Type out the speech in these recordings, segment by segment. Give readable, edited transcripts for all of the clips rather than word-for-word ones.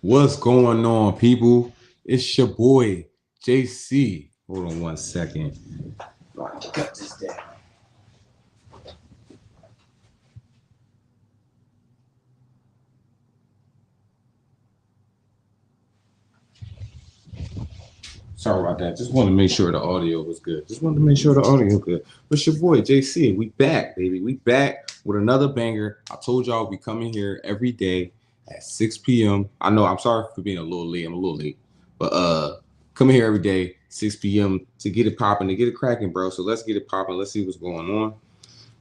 What's going on, people? It's your boy JC. Hold on 1 second. Cut this down. Sorry about that. Just wanted to make sure the audio was good. Just wanted to make sure the audio good. But it's your boy JC. We back, baby. We back with another banger. I told y'all we coming here every day at 6 p.m. I know I'm sorry for being a little late. I'm a little late. But coming here every day, 6 p.m. to get it popping, to get it cracking, bro. So let's get it popping. Let's see what's going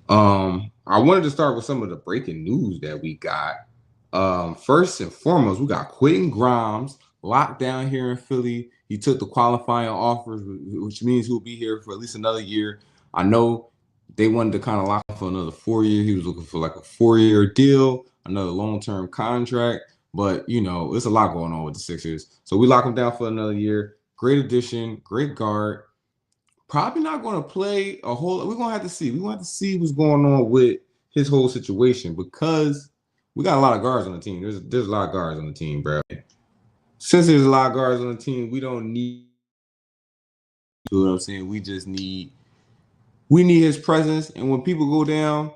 on. I wanted to start with some of the breaking news that we got. First and foremost, we got Quentin Grimes locked down here in Philly. He took the qualifying offers, which means he'll be here for at least another year. I know they wanted to kind of lock him for another 4 years. He was looking for like a 4-year deal, another long-term contract. But, it's a lot going on with the Sixers. So we lock him down for another year. Great addition, great guard. Probably not going to play a whole. We're going to have to see. We're going to have to see what's going on with his whole situation because we got a lot of guards on the team. There's a lot of guards on the team, bro. Since there's a lot of guards on the team, we don't need. You know what I'm saying? We need his presence, and when people go down,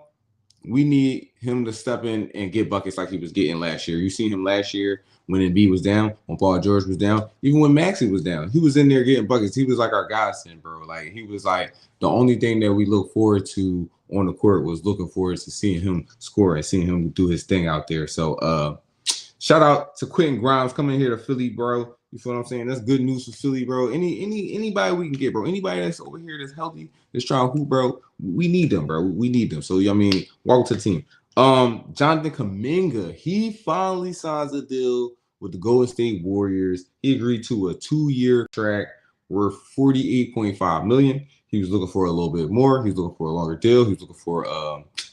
we need him to step in and get buckets like he was getting last year. You seen him last year when Embiid was down, when Paul George was down, even when Maxey was down. He was in there getting buckets. He was like our godsend, bro. Like he was like the only thing that we look forward to on the court was looking forward to seeing him score and seeing him do his thing out there. So shout out to Quentin Grimes coming here to Philly, bro. You feel what I'm saying? That's good news for Philly, bro. Anybody we can get, bro. Anybody that's over here that's healthy, that's trying to hoop, bro. We need them, bro. We need them. So welcome to the team. Jonathan Kuminga, he finally signs a deal with the Golden State Warriors. He agreed to a 2-year contract worth $48.5 million. He was looking for a little bit more. He was looking for a longer deal. He was looking for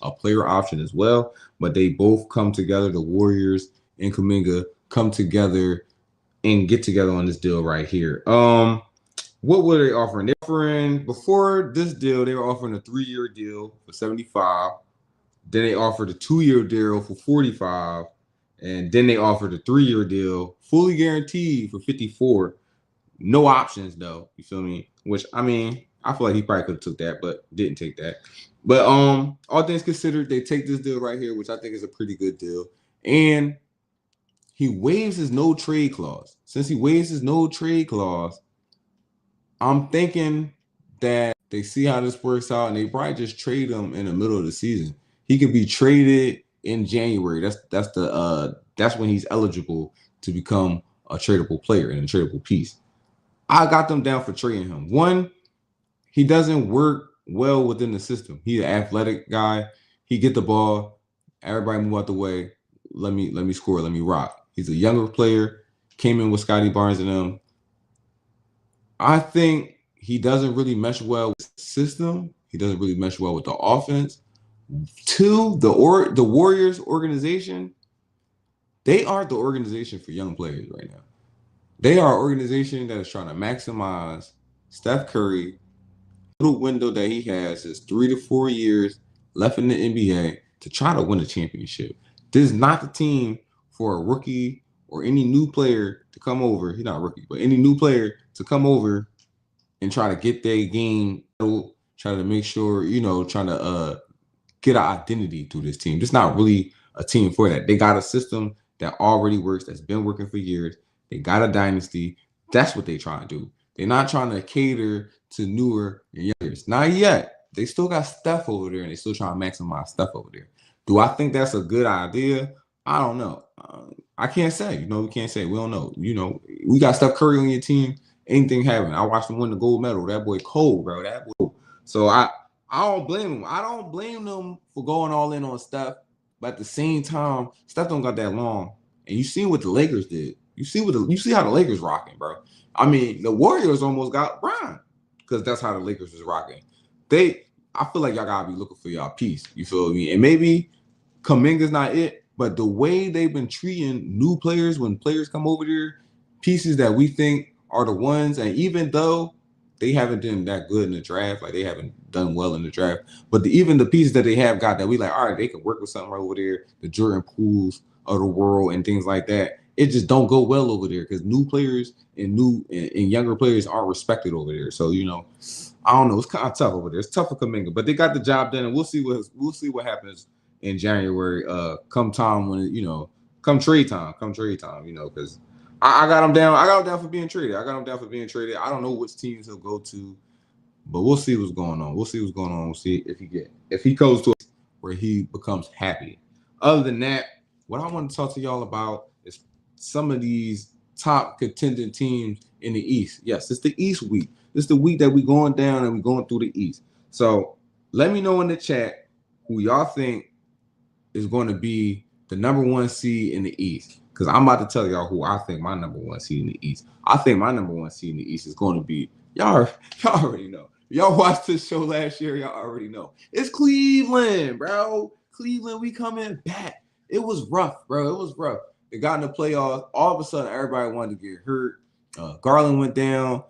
a player option as well. But they both come together. The Warriors and Kuminga come together and get together on this deal right here. What were they offering? They offering before this deal, they were offering a 3-year deal for 75. Then they offered a 2-year deal for 45. And then they offered a 3-year deal, fully guaranteed for 54. No options though. You feel me? Which I feel like he probably could have took that, but didn't take that. But all things considered, they take this deal right here, which I think is a pretty good deal. And he waives his no trade clause. Since he waives his no trade clause, I'm thinking that they see how this works out and they probably just trade him in the middle of the season. He could be traded in January. That's when he's eligible to become a tradable player and a tradable piece. I got them down for trading him. One, he doesn't work well within the system. He's an athletic guy. He get the ball. Everybody move out the way. Let me score. Let me rock. He's a younger player. Came in with Scotty Barnes and them. I think he doesn't really mesh well with the system. He doesn't really mesh well with the offense. Two, the Warriors organization, they aren't the organization for young players right now. They are an organization that is trying to maximize Steph Curry. Little window that he has is 3 to 4 years left in the NBA to try to win a championship. This is not the team for a rookie or any new player to come over. He's not a rookie, but any new player to come over and try to get their game, try to make sure, trying to get an identity to this team. It's not really a team for that. They got a system that already works, that's been working for years. They got a dynasty. That's what they trying to do. They're not trying to cater to newer and younger. Not yet. They still got Steph over there, and they still trying to maximize Steph over there. Do I think that's a good idea? I don't know. I can't say. We can't say. We don't know. We got Steph Curry on your team. Anything happen. I watched him win the gold medal. That boy cold, bro. That boy. So I don't blame him. I don't blame them for going all in on Steph. But at the same time, Steph don't got that long. And you see what the Lakers did. You see how the Lakers rocking, bro. The Warriors almost got Bron because that's how the Lakers was rocking. I feel like y'all gotta be looking for y'all piece. You feel me? And maybe Kuminga's not it, but the way they've been treating new players when players come over there, pieces that we think are the ones, and even though they haven't done that good in the draft, like they haven't done well in the draft, but even the pieces that they have got that we like, all right, they can work with something right over there, the Jordan Pooles of the world and things like that. it just don't go well over there because new players and younger players aren't respected over there. So I don't know. It's kind of tough over there. It's tough for Kuminga, but they got the job done, and we'll see what happens in January. Come time when come trade time. Because I got him down. I got him down for being traded. I don't know which teams he'll go to, but we'll see what's going on. We'll see if he goes to where he becomes happy. Other than that, what I want to talk to y'all about is some of these top contending teams in the East. Yes, it's the East week. This is the week that we're going down and we're going through the East. So let me know in the chat who y'all think is going to be the number 1 seed in the East. Because I'm about to tell y'all who I think my number 1 seed in the East. I think my number 1 seed in the East is going to be, y'all already know. Y'all watched this show last year, y'all already know. It's Cleveland, bro. Cleveland, we coming back. It was rough, bro. It was rough. They got in the playoffs. All of a sudden, everybody wanted to get hurt. Garland went down.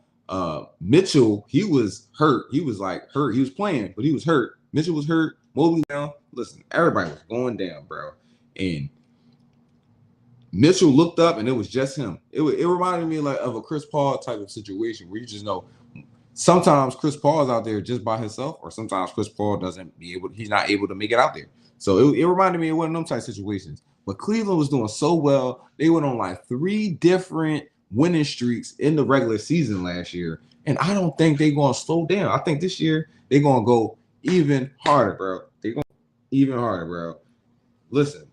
Mitchell, he was hurt. He was hurt. He was playing, but he was hurt. Mitchell was hurt. Mobley down. Listen, everybody was going down, bro. And Mitchell looked up, and it was just him. It reminded me of a Chris Paul type of situation where you just know sometimes Chris Paul is out there just by himself, or sometimes Chris Paul he's not able to make it out there. So it reminded me of one of them type situations. But Cleveland was doing so well. They went on 3 different winning streaks in the regular season last year. And I don't think they're going to slow down. I think this year they're going to go even harder, bro. They're going even harder, bro. Listen,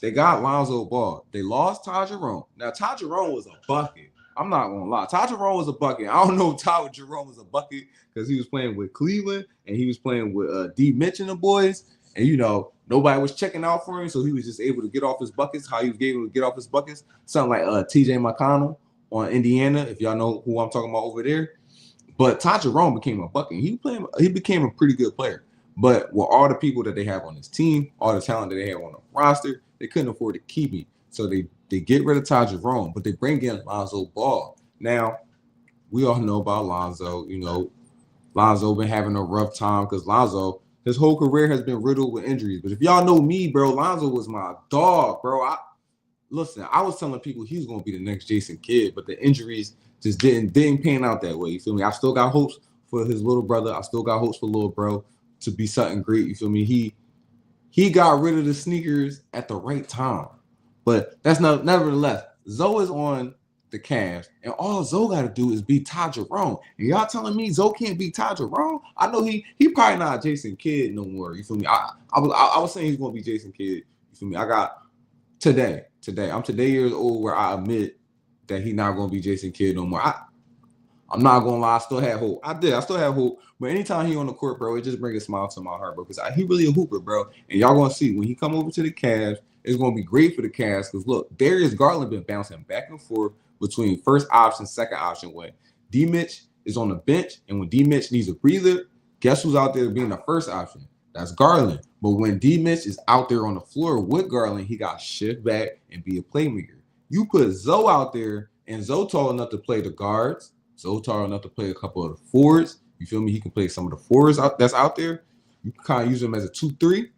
they got Lonzo Ball. They lost Ty Jerome. Now, Ty Jerome was a bucket. I'm not going to lie. Ty Jerome was a bucket. I don't know if Ty Jerome was a bucket because he was playing with Cleveland and he was playing with D. Mitch and the boys. And, nobody was checking out for him, so he was just able to get off his buckets. How he was able to get off his buckets? Something like T.J. McConnell on Indiana, if y'all know who I'm talking about over there. But Ty Jerome became a bucket. He became a pretty good player. But with all the people that they have on this team, all the talent that they have on the roster, they couldn't afford to keep him. So they get rid of Ty Jerome, but they bring in Lonzo Ball. Now, we all know about Lonzo. Lonzo been having a rough time because Lonzo, his whole career has been riddled with injuries. But if y'all know me, bro, Lonzo was my dog, bro. I was telling people he was going to be the next Jason Kidd, but the injuries just didn't pan out that way. You feel me? I still got hopes for his little brother. I still got hopes for little bro to be something great. You feel me? He got rid of the sneakers at the right time. But that's not, nevertheless, Zoe is on the Cavs, and all Zoe got to do is beat Ty Jerome. And y'all telling me Zoe can't beat Ty Jerome? I know he probably not Jason Kidd no more. You feel me? I was saying he's going to be Jason Kidd. You feel me? I got today. I'm today years old where I admit that he's not going to be Jason Kidd no more. I'm not going to lie. I still have hope. I still have hope. But anytime he on the court, bro, it just brings a smile to my heart, bro, because he really a hooper, bro. And y'all going to see when he come over to the Cavs, it's going to be great for the Cavs because, look, Darius Garland been bouncing back and forth between first option, second option. When D. Mitch is on the bench and when D. Mitch needs a breather, guess who's out there being the first option? That's Garland. But when D. Mitch is out there on the floor with Garland, he got to shift back and be a playmaker. You put Zoe out there, and Zoe tall enough to play the guards. Zoe tall enough to play a couple of the forwards. You feel me? He can play some of the forwards that's out there. You can kind of use him as a 2-3.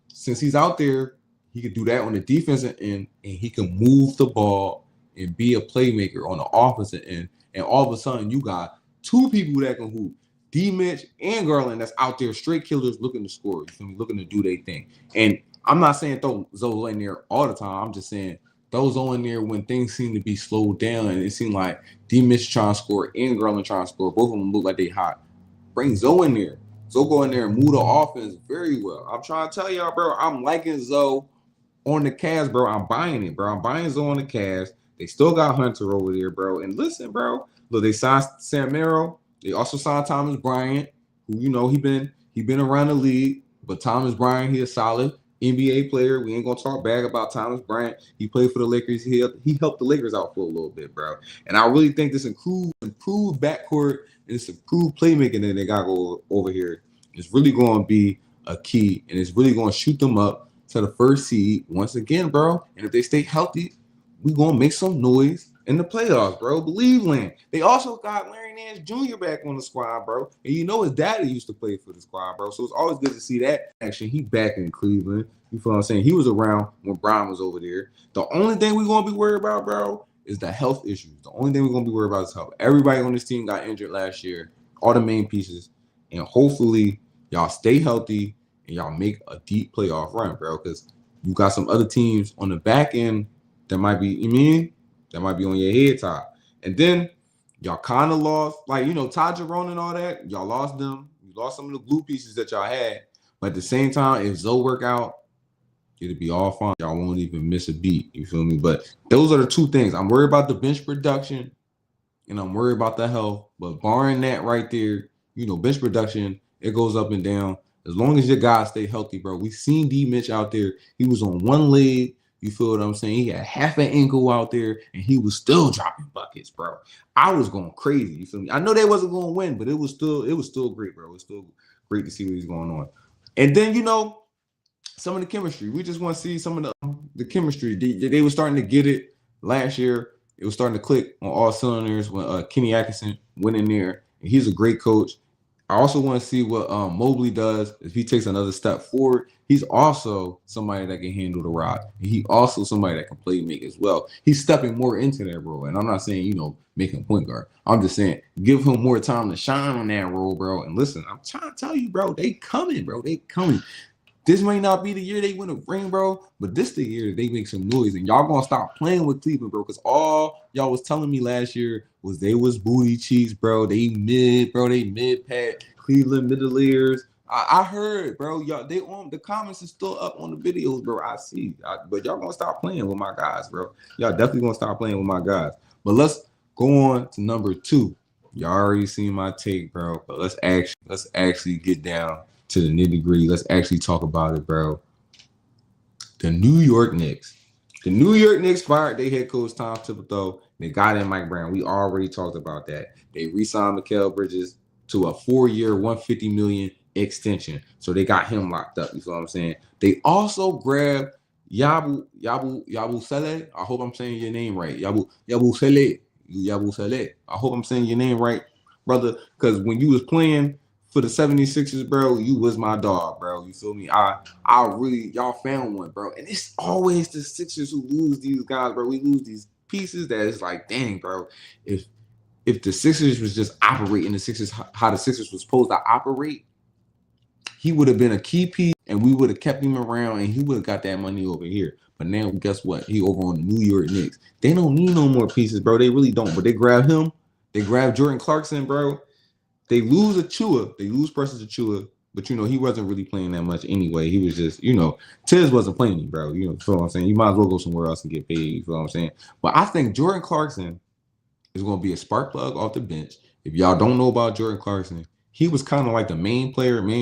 Since he's out there, he can do that on the defensive end, and he can move the ball and be a playmaker on the offensive end. And all of a sudden, you got 2 people that can hoop. D. Mitch and Garland that's out there, straight killers looking to score. You feel me? Looking to do their thing. And I'm not saying throw Zoe in there all the time. I'm just saying throw Zoe in there when things seem to be slowed down and it seemed like D. Mitch trying to score and Garland trying to score. Both of them look like they hot. Bring Zoe in there. Zoe go in there and move the offense very well. I'm trying to tell y'all, bro, I'm liking Zoe on the Cavs, bro. I'm buying it, bro. I'm buying Zoe on the Cavs. They still got Hunter over there, bro. And listen, bro. Look, they signed Sam Merrill. They also signed Thomas Bryant, who, he been around the league. But Thomas Bryant, he a solid NBA player. We ain't going to talk bad about Thomas Bryant. He played for the Lakers. He helped the Lakers out for a little bit, bro. And I really think this improved backcourt and this improved playmaking that they got over here is really going to be a key. And it's really going to shoot them up to the first seed once again, bro. And if they stay healthy, we going to make some noise in the playoffs, bro. Believe Lynn. They also got Larry Nance Jr. back on the squad, bro. And you know his daddy used to play for the squad, bro. So it's always good to see that action. He back in Cleveland. You feel what I'm saying? He was around when Brian was over there. The only thing we're gonna be worried about, bro, is the health issues. The only thing we're gonna be worried about is health. Everybody on this team got injured last year, all the main pieces, and hopefully y'all stay healthy and y'all make a deep playoff run, bro. Because you got some other teams on the back end that might be, that might be on your head top. And then y'all kind of lost, like, Todd Jerome and all that. Y'all lost them. You lost some of the glue pieces that y'all had. But at the same time, if Zoe work out, it'll be all fine. Y'all won't even miss a beat. You feel me? But those are the two things. I'm worried about the bench production, and I'm worried about the health. But barring that right there, bench production, it goes up and down. As long as your guys stay healthy, bro. We seen D Mitch out there. He was on one leg. You feel what I'm saying? He had half an ankle out there, and he was still dropping buckets, bro. I was going crazy. You feel me? I know they wasn't going to win, but it was still great, bro. It was still great to see what was going on. And then, some of the chemistry. We just want to see some of the chemistry. They were starting to get it last year. It was starting to click on all cylinders when Kenny Atkinson went in there. And he's a great coach. I also want to see what Mobley does. If he takes another step forward, he's also somebody that can handle the rock. He also somebody that can play make as well. He's stepping more into that role. And I'm not saying, make him point guard. I'm just saying give him more time to shine on that role, bro. And listen, I'm trying to tell you, bro, they coming, bro. They coming. This may not be the year they win a ring, bro, but this the year they make some noise. And y'all gonna stop playing with Cleveland, bro, because all y'all was telling me last year was they was booty cheeks, bro. They mid-pat, Cleveland middle ears. I heard, bro, y'all, they on the comments is still up on the videos, bro. I see. But y'all gonna stop playing with my guys, bro. Y'all definitely gonna stop playing with my guys. But let's go on to number 2. Y'all already seen my take, bro. But let's actually get down to the nitty-gritty. Let's actually talk about it, bro. The New York Knicks. The New York Knicks fired their head coach, Tom Thibodeau. They got in Mike Brown. We already talked about that. They re-signed Mikal Bridges to a 4-year, $150 million extension. So they got him locked up. You feel what I'm saying? They also grabbed Yabusele. I hope I'm saying your name right. Yabusele. I hope I'm saying your name right, brother. Because when you was playing for the 76ers, bro, you was my dog, bro. You feel me? I really, y'all found one, bro. And it's always the Sixers who lose these guys, bro. We lose these pieces that is like, dang, bro. If the Sixers was just operating how the Sixers was supposed to operate, he would have been a key piece, and we would have kept him around, and he would have got that money over here. But now, guess what? He over on the New York Knicks. They don't need no more pieces, bro. They really don't. But they grab him. They grab Jordan Clarkson, bro. They lose Achua. They lose Precious Achua. But, he wasn't really playing that much anyway. He was just, Tiz wasn't playing, bro. You feel what I'm saying? You might as well go somewhere else and get paid. You feel what I'm saying? But I think Jordan Clarkson is going to be a spark plug off the bench. If y'all don't know about Jordan Clarkson, he was kind of like the main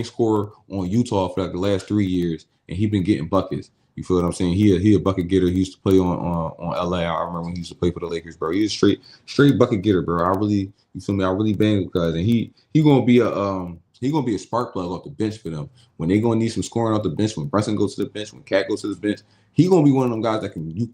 scorer on Utah for like the last 3 years, and he been getting buckets. You feel what I'm saying? He a bucket getter. He used to play on LA. I remember when he used to play for the Lakers, bro. He's a straight bucket getter, bro. You feel me? I really bang because, and he gonna be a spark plug off the bench for them. When they gonna need some scoring off the bench, when Brunson goes to the bench, when Cat goes to the bench, he gonna be one of them guys that can he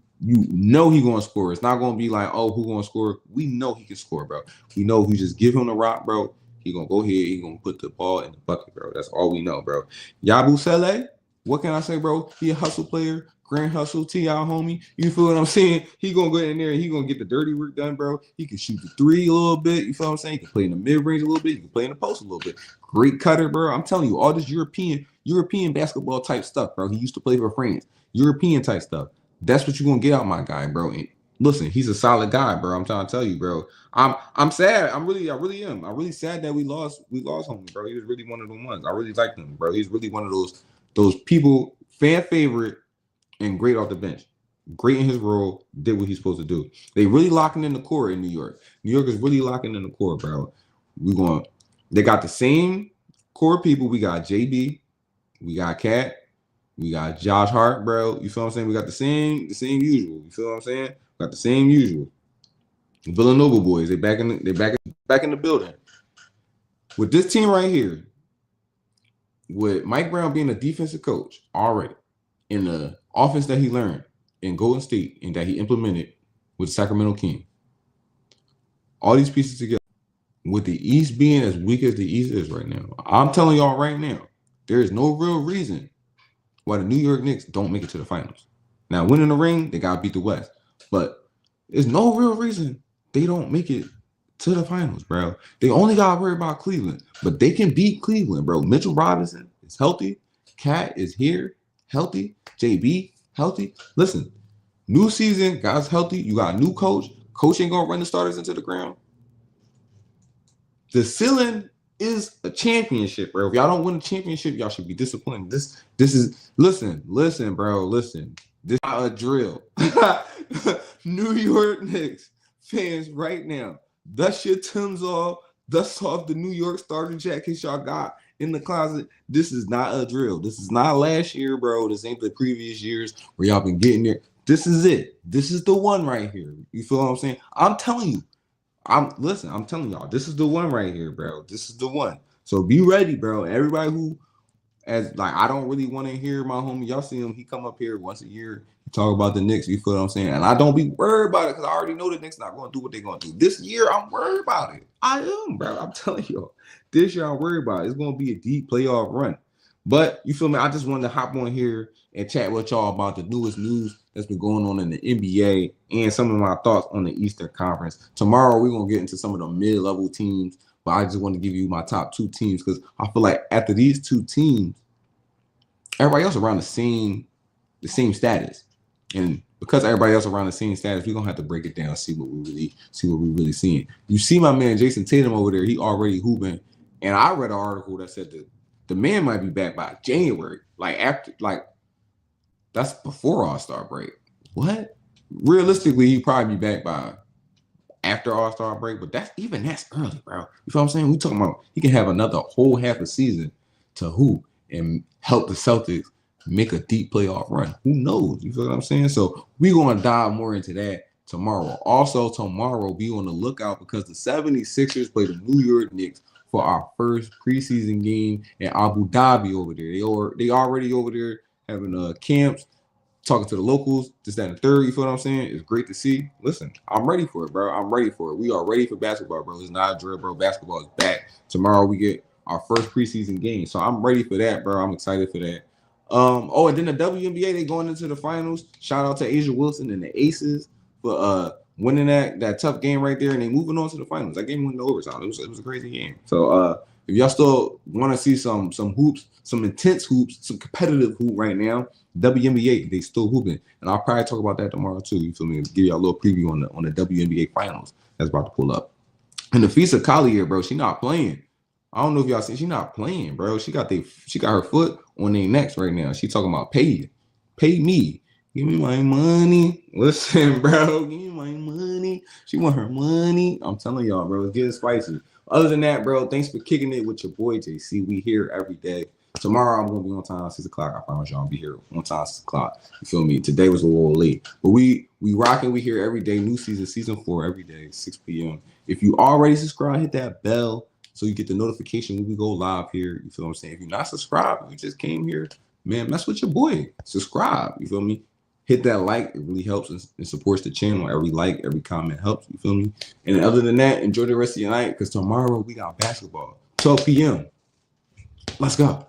gonna score. It's not gonna be like, oh, who gonna score? We know he can score, bro. We know if we just give him the rock, bro. He gonna go ahead. He gonna put the ball in the bucket, bro. That's all we know, bro. Yabusele, what can I say, bro? He a hustle player, grand hustle, T.I. homie. You feel what I'm saying? He gonna go in there and he gonna get the dirty work done, bro. He can shoot the 3 a little bit. You feel what I'm saying? He can play in the mid-range a little bit. He can play in the post a little bit. Great cutter, bro. I'm telling you, all this European basketball type stuff, bro. He used to play for France. European type stuff. That's what you're gonna get out my guy, bro. And listen, he's a solid guy, bro. I'm trying to tell you, bro. I'm sad. I really am. I'm really sad that we lost homie, bro. He was really one of the ones. I really liked him, bro. He's really one of those people, fan favorite and great off the bench. Great in his role, did what he's supposed to do. They really locking in the core in New York. New York is really locking in the core, bro. They got the same core people. We got JB, we got Cat, we got Josh Hart, bro. You feel what I'm saying? We got the same usual. You feel what I'm saying? Got the same usual. Villanova boys, they back in the building. With this team right here, with Mike Brown being a defensive coach already, in the offense that he learned in Golden State and that he implemented with Sacramento King, all these pieces together, with the East being as weak as the East is right now, I'm telling y'all right now, there is no real reason why the New York Knicks don't make it to the finals. Now, winning the ring, they got to beat the West. But there's no real reason they don't make it to the finals, bro. They only got to worry about Cleveland. But they can beat Cleveland, bro. Mitchell Robinson is healthy. Cat is here, healthy. JB, healthy. Listen, new season, guys healthy. You got a new coach. Coach ain't going to run the starters into the ground. The ceiling is a championship, bro. If y'all don't win a championship, y'all should be disappointed. This is listen, bro. Listen. This is not a drill. New York Knicks fans right now, dust your Timbs off, dust off the New York starter jackets y'all got in the closet. This is not a drill. This is not last year, bro. This ain't the previous years where y'all been getting there. This is it. This is the one right here. You feel what I'm saying? I'm telling you. I'm telling y'all, this is the one right here, bro. This is the one. So be ready, bro. Everybody who, as like, I don't really want to hear my homie. Y'all see him, he come up here once a year, he talk about the Knicks. You feel what I'm saying? And I don't be worried about it because I already know the Knicks not going to do what they're going to do. This year, I'm worried about it. I am, bro. I'm telling y'all. This year, I'm worried about it. It's going to be a deep playoff run. But you feel me? I just wanted to hop on here and chat with y'all about the newest news that's been going on in the NBA and some of my thoughts on the Eastern Conference. Tomorrow, we're going to get into some of the mid-level teams, but I just want to give you my top two teams because I feel like after these two teams, everybody else around the same status. And because everybody else around the same status, we're going to have to break it down, see what we really seeing. You see my man Jason Tatum over there, he already hooping. And I read an article that said that the man might be back by January. That's before All-Star break. What? Realistically, he'd probably be back by after All-Star break, but that's early, bro. You feel what I'm saying? We talking about he can have another whole half a season to hoop and help the Celtics make a deep playoff run. Who knows? You feel what I'm saying? So we're going to dive more into that tomorrow. Also, tomorrow, be on the lookout because the 76ers play the New York Knicks for our first preseason game in Abu Dhabi over there. They already over there having camps, talking to the locals, this, that, and the third. You feel what I'm saying? It's great to see. Listen, I'm ready for it, bro. I'm ready for it. We are ready for basketball, bro. It's not a drill, bro. Basketball is back. Tomorrow we get our first preseason game. So I'm ready for that, bro. I'm excited for that. And then the WNBA, they going into the finals. Shout out to Asia Wilson and the Aces for winning that tough game right there, and they moving on to the finals. That game went into overtime. It was a crazy game. So if y'all still want to see some hoops, some intense hoops, some competitive hoop right now, WNBA, they still hooping. And I'll probably talk about that tomorrow too. You feel me? Give you a little preview on the WNBA finals that's about to pull up. And the Fisa Collier, bro, she not playing. I don't know if y'all see, she not playing, bro. She got her foot on their necks right now. She talking about pay me. Give me my money. Listen, bro, give me my money. She want her money. I'm telling y'all, bro, it's getting spicy. Other than that, bro, thanks for kicking it with your boy, JC. We here every day. Tomorrow, I'm going to be on time, 6 o'clock. I promise y'all I'll be here on time, 6 o'clock. You feel me? Today was a little late. But we rocking. We here every day. New season 4 every day, 6 p.m. If you already subscribed, hit that bell so you get the notification when we go live here. You feel what I'm saying? If you're not subscribed, you just came here, man, mess with your boy. Subscribe. You feel me? Hit that like. It really helps and supports the channel. Every like, every comment helps. You feel me? And other than that, enjoy the rest of your night because tomorrow we got basketball. 12 p.m. Let's go.